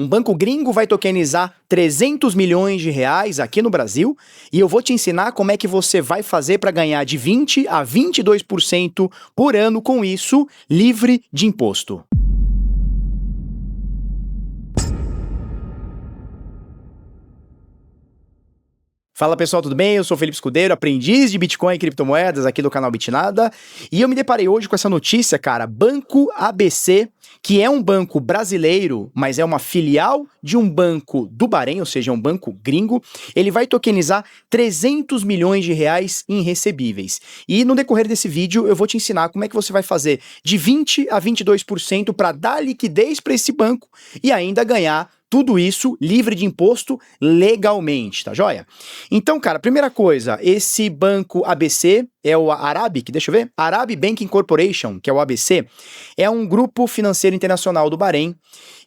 Um banco gringo vai tokenizar 300 milhões de reais aqui no Brasil e eu vou te ensinar como é que você vai fazer para ganhar de 20 a 22% por ano com isso, livre de imposto. Fala pessoal, tudo bem? Eu sou o Felipe Escudeiro, aprendiz de Bitcoin e criptomoedas aqui do canal Bitnada, e eu me deparei hoje com essa notícia, cara. Banco ABC, que é um banco brasileiro, mas é uma filial de um banco do Bahrein, ou seja, um banco gringo, ele vai tokenizar 300 milhões de reais em recebíveis. E no decorrer desse vídeo eu vou te ensinar como é que você vai fazer de 20 a 22% para dar liquidez para esse banco e ainda ganhar tudo isso livre de imposto legalmente, tá joia? Então, cara, primeira coisa, esse banco ABC é o Arabic, deixa eu ver, Arab Banking Corporation, que é o ABC, é um grupo financeiro internacional do Bahrein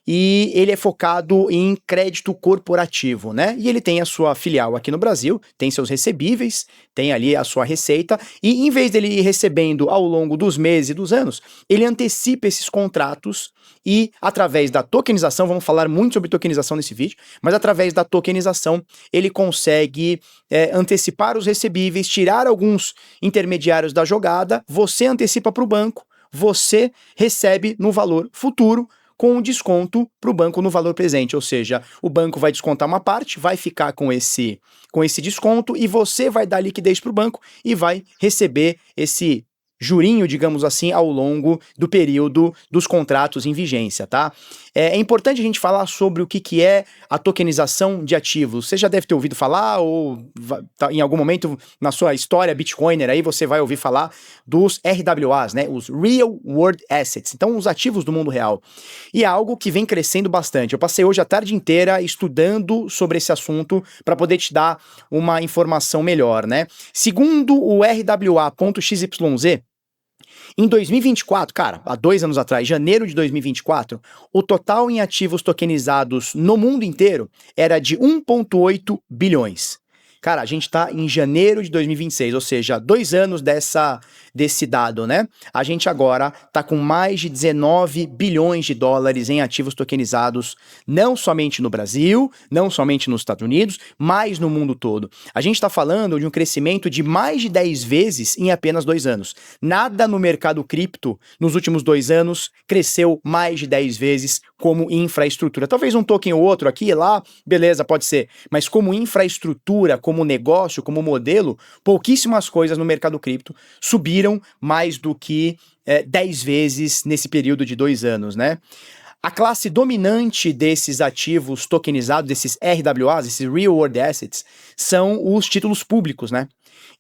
e ele é focado em crédito corporativo, né? E ele tem a sua filial aqui no Brasil, tem seus recebíveis, tem ali a sua receita e em vez dele ir recebendo ao longo dos meses e dos anos, ele antecipa esses contratos e através da tokenização, vamos falar muito sobre tokenização nesse vídeo, mas através da tokenização ele consegue antecipar os recebíveis, tirar alguns intermediários da jogada, você antecipa para o banco, você recebe no valor futuro com um desconto para o banco no valor presente, ou seja, o banco vai descontar uma parte, vai ficar com esse desconto e você vai dar liquidez para o banco e vai receber esse jurinho, digamos assim, ao longo do período dos contratos em vigência, tá? É importante a gente falar sobre o que é a tokenização de ativos. Você já deve ter ouvido falar ou em algum momento na sua história Bitcoiner aí você vai ouvir falar dos RWAs, né? Os Real World Assets, então os ativos do mundo real. E é algo que vem crescendo bastante. Eu passei hoje a tarde inteira estudando sobre esse assunto para poder te dar uma informação melhor, né? Segundo o RWA.xyz, em 2024, cara, há 2 anos atrás, janeiro de 2024, o total em ativos tokenizados no mundo inteiro era de 1,8 bilhões. Cara, a gente tá em janeiro de 2026, ou seja, 2 anos desse dado, né? A gente agora tá com mais de 19 bilhões de dólares em ativos tokenizados, não somente no Brasil, não somente nos Estados Unidos, mas no mundo todo. A gente tá falando de um crescimento de mais de 10 vezes em apenas 2 anos. Nada no mercado cripto nos últimos 2 anos cresceu mais de 10 vezes como infraestrutura. Talvez um token ou outro aqui e lá, beleza, pode ser, mas como infraestrutura, como negócio, como modelo, pouquíssimas coisas no mercado cripto subiram mais do que 10 vezes nesse período de 2 anos, né? A classe dominante desses ativos tokenizados, desses RWAs, esses Real World Assets, são os títulos públicos, né?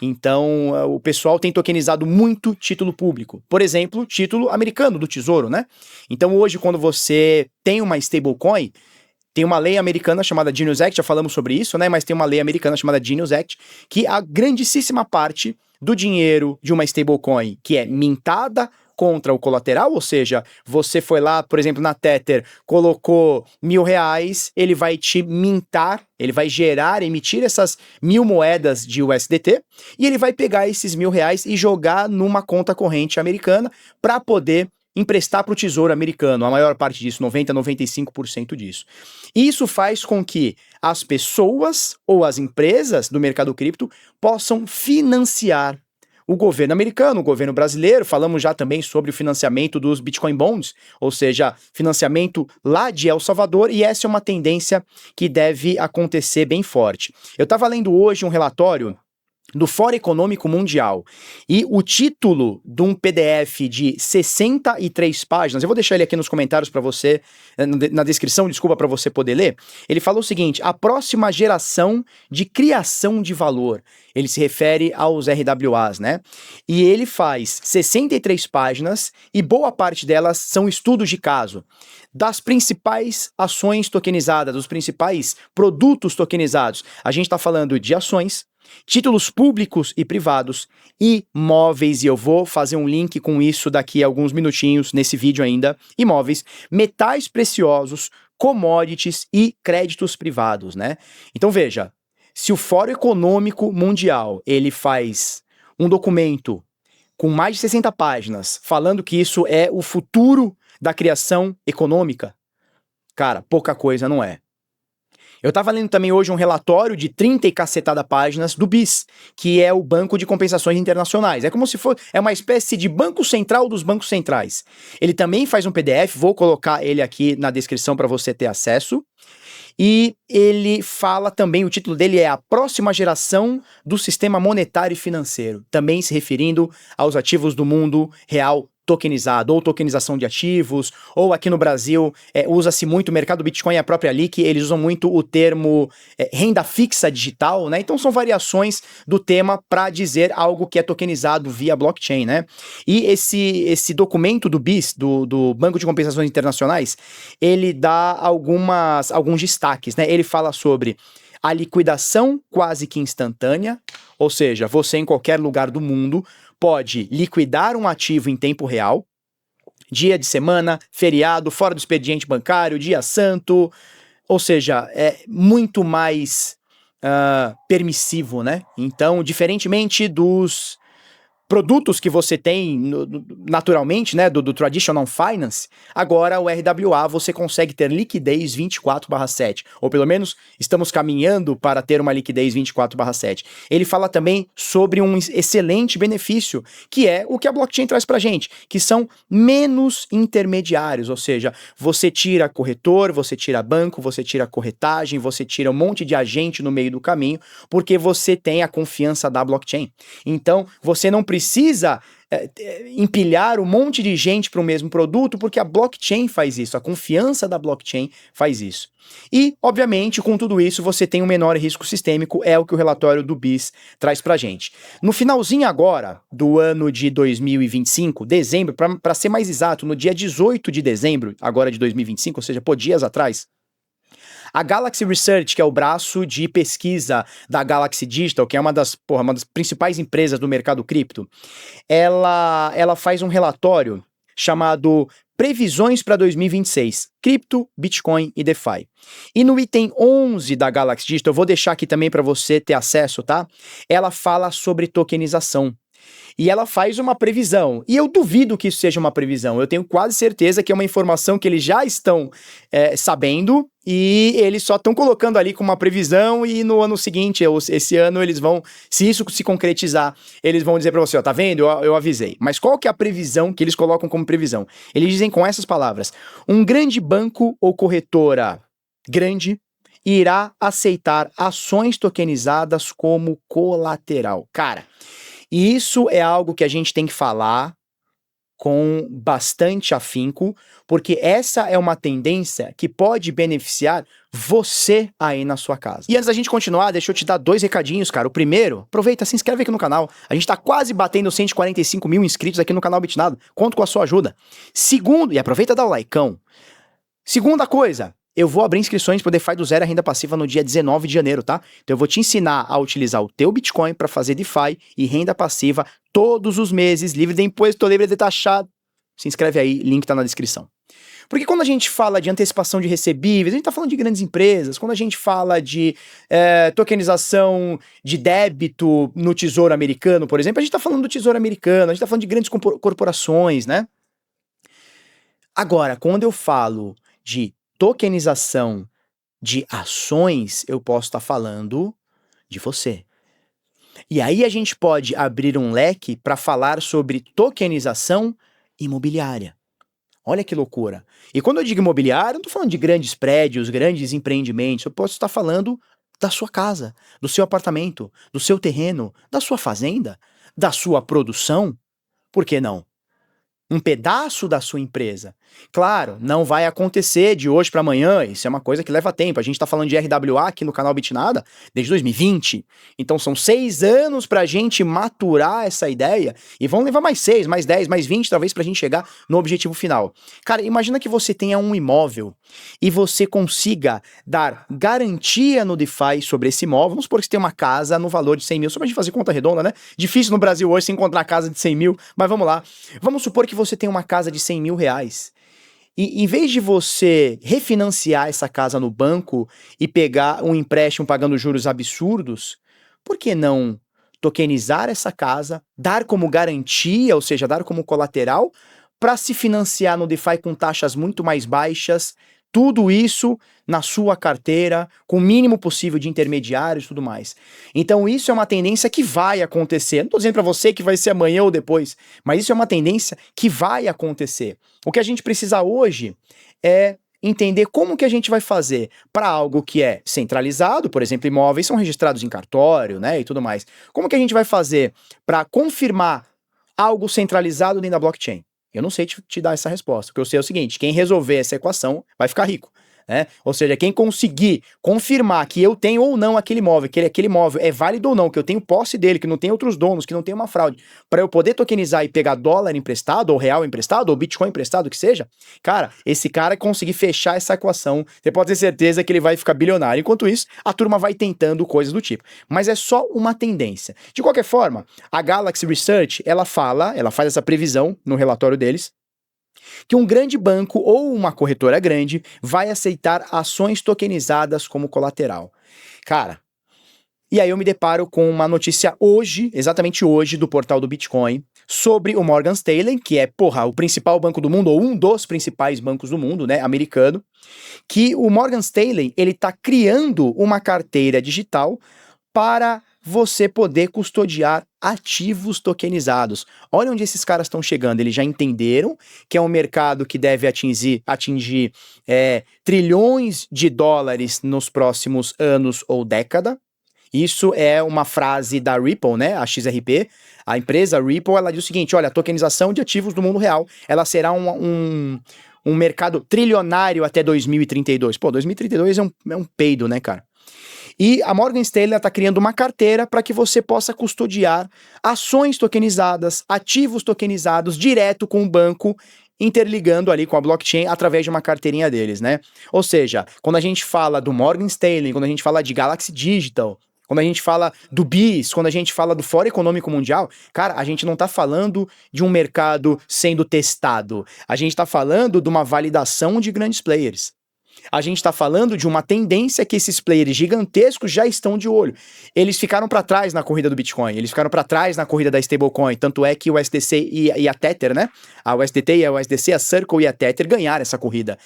Então, o pessoal tem tokenizado muito título público. Por exemplo, título americano do Tesouro, né? Então, hoje, quando você tem uma stablecoin, tem uma lei americana chamada Genius Act, já falamos sobre isso, né? Mas tem uma lei americana chamada Genius Act, que a grandíssima parte do dinheiro de uma stablecoin que é mintada contra o colateral, ou seja, você foi lá, por exemplo, na Tether, colocou R$1.000, ele vai te mintar, ele vai emitir essas 1.000 moedas de USDT, e ele vai pegar esses R$1.000 e jogar numa conta corrente americana para poder emprestar para o Tesouro americano, a maior parte disso, 90% a 95% disso. Isso faz com que as pessoas ou as empresas do mercado cripto possam financiar o governo americano, o governo brasileiro. Falamos já também sobre o financiamento dos Bitcoin Bonds, ou seja, financiamento lá de El Salvador, e essa é uma tendência que deve acontecer bem forte. Eu estava lendo hoje um relatório do Fórum Econômico Mundial, e o título de um PDF de 63 páginas, eu vou deixar ele aqui nos comentários para você, na descrição, desculpa, para você poder ler. Ele falou o seguinte: a próxima geração de criação de valor. Ele se refere aos RWAs, né? E ele faz 63 páginas e boa parte delas são estudos de caso das principais ações tokenizadas, dos principais produtos tokenizados. A gente está falando de ações, títulos públicos e privados, imóveis, e eu vou fazer um link com isso daqui a alguns minutinhos nesse vídeo ainda, imóveis, metais preciosos, commodities e créditos privados, né? Então veja, se o Fórum Econômico Mundial, ele faz um documento com mais de 60 páginas falando que isso é o futuro da criação econômica, Cara, pouca coisa não é. Eu tava lendo também hoje um relatório de 30 e cacetada páginas do BIS, que é o Banco de Compensações Internacionais. É como se fosse, é uma espécie de banco central dos bancos centrais. Ele também faz um PDF, vou colocar ele aqui na descrição para você ter acesso. E ele fala também, o título dele é A Próxima Geração do Sistema Monetário e Financeiro, também se referindo aos ativos do mundo real tokenizado, ou tokenização de ativos, ou aqui no Brasil usa-se muito, o mercado Bitcoin e a própria LIC, eles usam muito o termo renda fixa digital, né? Então são variações do tema para dizer algo que é tokenizado via blockchain, né? E esse documento do BIS, do Banco de Compensações Internacionais, ele dá alguns destaques, né? Ele fala sobre a liquidação quase que instantânea, ou seja, você em qualquer lugar do mundo pode liquidar um ativo em tempo real, dia de semana, feriado, fora do expediente bancário, dia santo, ou seja, é muito mais permissivo, né? Então, diferentemente dos produtos que você tem naturalmente, né, do Traditional Finance, agora o RWA você consegue ter liquidez 24/7, ou pelo menos estamos caminhando para ter uma liquidez 24/7. Ele fala também sobre um excelente benefício, que é o que a blockchain traz pra gente, que são menos intermediários, ou seja, você tira corretor, você tira banco, você tira corretagem, você tira um monte de agente no meio do caminho, porque você tem a confiança da blockchain. Então, você não precisa empilhar um monte de gente para o mesmo produto, porque a blockchain faz isso, a confiança da blockchain faz isso. E, obviamente, com tudo isso, você tem um menor risco sistêmico, é o que o relatório do BIS traz pra gente. No finalzinho agora do ano de 2025, dezembro, para ser mais exato, no dia 18 de dezembro, agora de 2025, ou seja, dias atrás, a Galaxy Research, que é o braço de pesquisa da Galaxy Digital, que é uma das principais empresas do mercado cripto, ela faz um relatório chamado Previsões para 2026, Cripto, Bitcoin e DeFi. E no item 11 da Galaxy Digital, eu vou deixar aqui também para você ter acesso, tá? Ela fala sobre tokenização. E ela faz uma previsão. E eu duvido que isso seja uma previsão. Eu tenho quase certeza que é uma informação que eles já estão sabendo e eles só estão colocando ali como uma previsão e no ano seguinte, esse ano, eles vão, se isso se concretizar, eles vão dizer para você, ó, tá vendo? Eu avisei. Mas qual que é a previsão que eles colocam como previsão? Eles dizem com essas palavras: um grande banco ou corretora grande irá aceitar ações tokenizadas como colateral. Cara, e isso é algo que a gente tem que falar com bastante afinco, porque essa é uma tendência que pode beneficiar você aí na sua casa. E antes da gente continuar, deixa eu te dar 2 recadinhos, cara. O primeiro, aproveita, se inscreve aqui no canal. A gente tá quase batendo 145 mil inscritos aqui no canal Bitnado. Conto com a sua ajuda. Segundo, e aproveita e dá o likeão. Segunda coisa, eu vou abrir inscrições para o DeFi do Zero a Renda Passiva no dia 19 de janeiro, tá? Então eu vou te ensinar a utilizar o teu Bitcoin para fazer DeFi e renda passiva todos os meses, livre de imposto, livre de taxado. Se inscreve aí, link tá na descrição. Porque quando a gente fala de antecipação de recebíveis, a gente tá falando de grandes empresas, quando a gente fala de tokenização de débito no Tesouro Americano, por exemplo, a gente tá falando do Tesouro Americano, a gente tá falando de grandes corporações, né? Agora, quando eu falo de tokenização de ações, eu posso estar falando de você. E aí a gente pode abrir um leque para falar sobre tokenização imobiliária. Olha que loucura. E quando eu digo imobiliária, eu não estou falando de grandes prédios, grandes empreendimentos, eu posso estar falando da sua casa, do seu apartamento, do seu terreno, da sua fazenda, da sua produção. Por que não? Um pedaço da sua empresa. Claro, não vai acontecer de hoje para amanhã, isso é uma coisa que leva tempo. A gente tá falando de RWA aqui no canal Bitnada desde 2020, então são 6 anos pra gente maturar essa ideia, e vão levar mais 6, mais 10, mais 20, talvez pra gente chegar no objetivo final. Cara, imagina que você tenha um imóvel e você consiga dar garantia no DeFi sobre esse imóvel. Vamos supor que você tem uma casa no valor de 100 mil, só pra gente fazer conta redonda, né? Difícil no Brasil hoje você encontrar casa de 100 mil, mas vamos lá. Vamos supor que você tem uma casa de 100 mil reais. E em vez de você refinanciar essa casa no banco e pegar um empréstimo pagando juros absurdos, por que não tokenizar essa casa, dar como garantia, ou seja, dar como colateral, para se financiar no DeFi com taxas muito mais baixas, Tudo isso na sua carteira, com o mínimo possível de intermediários e tudo mais. Então isso é uma tendência que vai acontecer. Não estou dizendo para você que vai ser amanhã ou depois, mas isso é uma tendência que vai acontecer. O que a gente precisa hoje é entender como que a gente vai fazer para algo que é centralizado, por exemplo, imóveis são registrados em cartório, né, e tudo mais. Como que a gente vai fazer para confirmar algo centralizado dentro da blockchain? Eu não sei te dar essa resposta. O que eu sei é o seguinte: quem resolver essa equação vai ficar rico, né? Ou seja, quem conseguir confirmar que eu tenho ou não aquele imóvel, que aquele imóvel é válido ou não, que eu tenho posse dele, que não tem outros donos, que não tem uma fraude, para eu poder tokenizar e pegar dólar emprestado, ou real emprestado, ou Bitcoin emprestado, que seja, cara, esse cara conseguir fechar essa equação, você pode ter certeza que ele vai ficar bilionário. Enquanto isso, a turma vai tentando coisas do tipo. Mas é só uma tendência. De qualquer forma, a Galaxy Research, ela faz essa previsão no relatório deles, que um grande banco ou uma corretora grande vai aceitar ações tokenizadas como colateral. Cara, e aí eu me deparo com uma notícia hoje, exatamente hoje, do portal do Bitcoin, sobre o Morgan Stanley, que é, o principal banco do mundo, ou um dos principais bancos do mundo, né, americano, que o Morgan Stanley, ele tá criando uma carteira digital para você poder custodiar ativos tokenizados. Olha onde esses caras estão chegando. Eles já entenderam que é um mercado que deve atingir trilhões de dólares nos próximos anos ou década. Isso é uma frase da Ripple, né? A XRP, a empresa Ripple, ela diz o seguinte: olha, a tokenização de ativos do mundo real, ela será um mercado trilionário até 2032. Pô, 2032 é um peido, né, cara? E a Morgan Stanley está criando uma carteira para que você possa custodiar ações tokenizadas, ativos tokenizados, direto com o banco, interligando ali com a blockchain através de uma carteirinha deles, né? Ou seja, quando a gente fala do Morgan Stanley, quando a gente fala de Galaxy Digital, quando a gente fala do BIS, quando a gente fala do Fórum Econômico Mundial, cara, a gente não tá falando de um mercado sendo testado. A gente tá falando de uma validação de grandes players. A gente está falando de uma tendência que esses players gigantescos já estão de olho. Eles ficaram para trás na corrida do Bitcoin, eles ficaram para trás na corrida da stablecoin, tanto é que o USDC e a Tether, né? A USDT e a USDC, a Circle e a Tether ganharam essa corrida.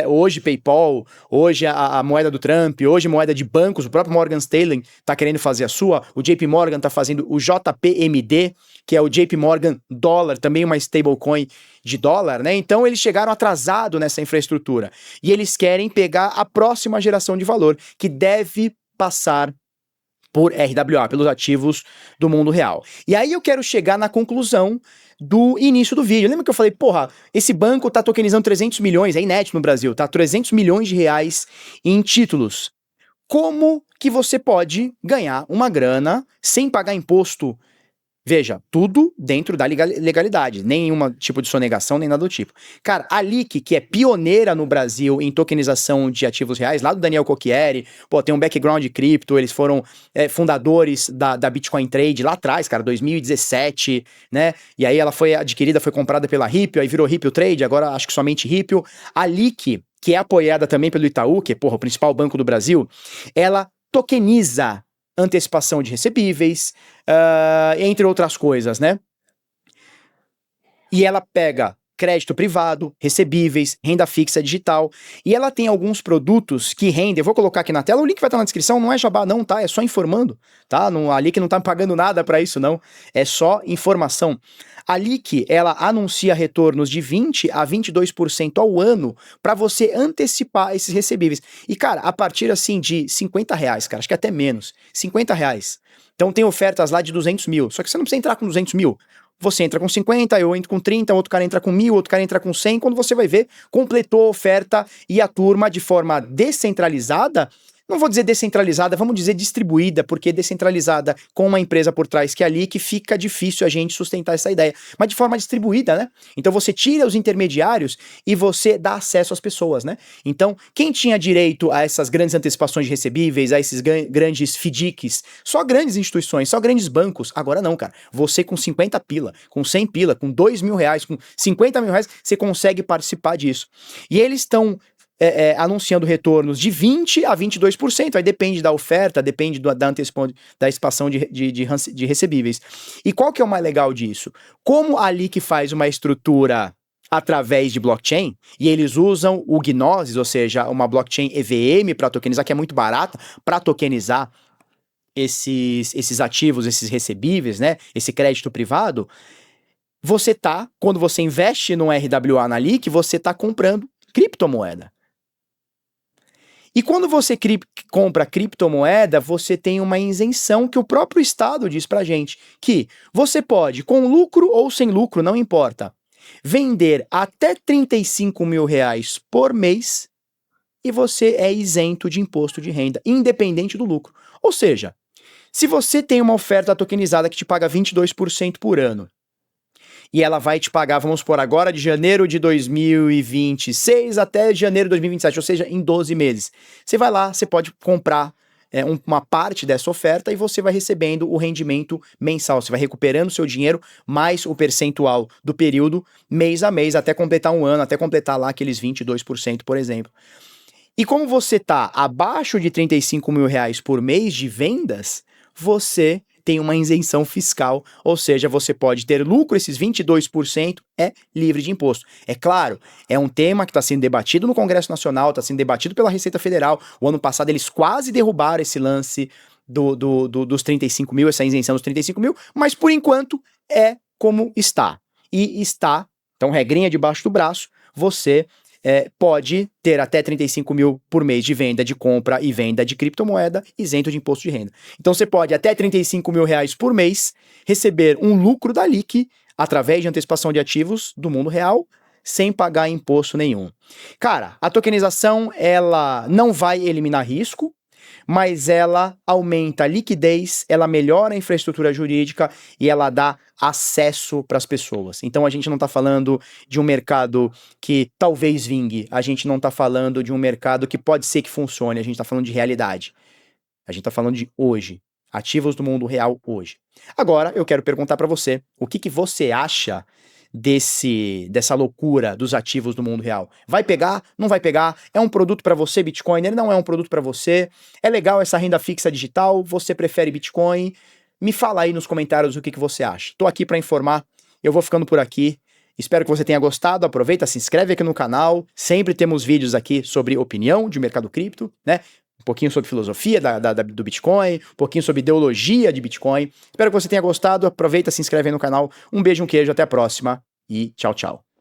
Hoje PayPal, hoje a moeda do Trump, hoje moeda de bancos, o próprio Morgan Stanley está querendo fazer a sua, o JP Morgan está fazendo o JPMD, que é o JP Morgan Dollar, também uma stablecoin de dólar, né? Então eles chegaram atrasado nessa infraestrutura e eles querem pegar a próxima geração de valor, que deve passar por RWA, pelos ativos do mundo real. E aí eu quero chegar na conclusão do início do vídeo. Lembra que eu falei, esse banco tá tokenizando 300 milhões, é inédito no Brasil, tá? 300 milhões de reais em títulos. Como que você pode ganhar uma grana sem pagar imposto? Veja, tudo dentro da legalidade, nenhuma tipo de sonegação, nem nada do tipo. Cara, a Lick, que é pioneira no Brasil em tokenização de ativos reais, lá do Daniel Cocchieri, tem um background de cripto, eles foram fundadores da Bitcoin Trade lá atrás, cara, 2017, né? E aí ela foi adquirida, foi comprada pela Ripple, aí virou Ripple Trade, agora acho que somente Ripple. A Lick, que é apoiada também pelo Itaú, que é, o principal banco do Brasil, ela tokeniza antecipação de recebíveis, entre outras coisas, né? E ela pega crédito privado, recebíveis, renda fixa digital, e ela tem alguns produtos que rendem. Eu vou colocar aqui na tela, o link vai estar na descrição, não é jabá não, tá? É só informando, tá? A Lick não tá pagando nada para isso, não. É só informação. A Lick, ela anuncia retornos de 20% a 22% ao ano para você antecipar esses recebíveis. E, cara, a partir, assim, de R$50, cara, acho que até menos, R$50. Então tem ofertas lá de 200 mil, só que você não precisa entrar com 200 mil. Você entra com 50, eu entro com 30, outro cara entra com 1.000, outro cara entra com 100, quando você vai ver, completou a oferta e a turma de forma descentralizada, não vou dizer descentralizada, vamos dizer distribuída, porque descentralizada com uma empresa por trás que é ali, que fica difícil a gente sustentar essa ideia, mas de forma distribuída, né? Então você tira os intermediários e você dá acesso às pessoas, né? Então, quem tinha direito a essas grandes antecipações de recebíveis, a esses grandes FDICs, só grandes instituições, só grandes bancos, agora não, cara. Você com 50 pila, com 100 pila, com R$2.000, com 50 mil reais, você consegue participar disso. E eles estão anunciando retornos de 20% a 22%, aí depende da oferta, depende da antecipação de recebíveis. E qual que é o mais legal disso? Como a Lick faz uma estrutura através de blockchain, e eles usam o Gnosis, ou seja, uma blockchain EVM para tokenizar, que é muito barata, para tokenizar esses ativos, esses recebíveis, né? Esse crédito privado. Quando você investe no RWA na LIC, você está comprando criptomoeda. E quando você compra criptomoeda, você tem uma isenção que o próprio Estado diz pra gente, que você pode, com lucro ou sem lucro, não importa, vender até 35 mil reais por mês e você é isento de imposto de renda, independente do lucro. Ou seja, se você tem uma oferta tokenizada que te paga 22% por ano, e ela vai te pagar, vamos supor, agora de janeiro de 2026 até janeiro de 2027, ou seja, em 12 meses. Você vai lá, você pode comprar uma parte dessa oferta e você vai recebendo o rendimento mensal. Você vai recuperando seu dinheiro mais o percentual do período, mês a mês, até completar um ano, até completar lá aqueles 22%, por exemplo. E como você está abaixo de 35 mil reais por mês de vendas, você tem uma isenção fiscal, ou seja, você pode ter lucro, esses 22% é livre de imposto. É claro, é um tema que está sendo debatido no Congresso Nacional, está sendo debatido pela Receita Federal. O ano passado eles quase derrubaram esse lance dos 35 mil, essa isenção dos 35 mil, mas por enquanto é como está. E está, então regrinha debaixo do braço, você pode ter até 35 mil por mês de venda, de compra e venda de criptomoeda isento de imposto de renda. Então você pode até 35 mil reais por mês receber um lucro da LIC através de antecipação de ativos do mundo real sem pagar imposto nenhum. Cara, a tokenização ela não vai eliminar risco, mas ela aumenta a liquidez, ela melhora a infraestrutura jurídica e ela dá acesso para as pessoas. Então a gente não está falando de um mercado que talvez vingue, a gente não está falando de um mercado que pode ser que funcione, a gente está falando de realidade. A gente está falando de hoje, ativos do mundo real hoje. Agora eu quero perguntar para você, o que você acha dessa loucura dos ativos do mundo real? Vai pegar? Não vai pegar? É um produto para você, Bitcoin? Ele não é um produto para você? É legal essa renda fixa digital? Você prefere Bitcoin? Me fala aí nos comentários o que você acha. Tô aqui para informar, eu vou ficando por aqui. Espero que você tenha gostado, aproveita, se inscreve aqui no canal, sempre temos vídeos aqui sobre opinião de mercado cripto, né? Um pouquinho sobre filosofia do Bitcoin, um pouquinho sobre ideologia de Bitcoin. Espero que você tenha gostado, aproveita, se inscreve aí no canal. Um beijo, um queijo, até a próxima e tchau, tchau.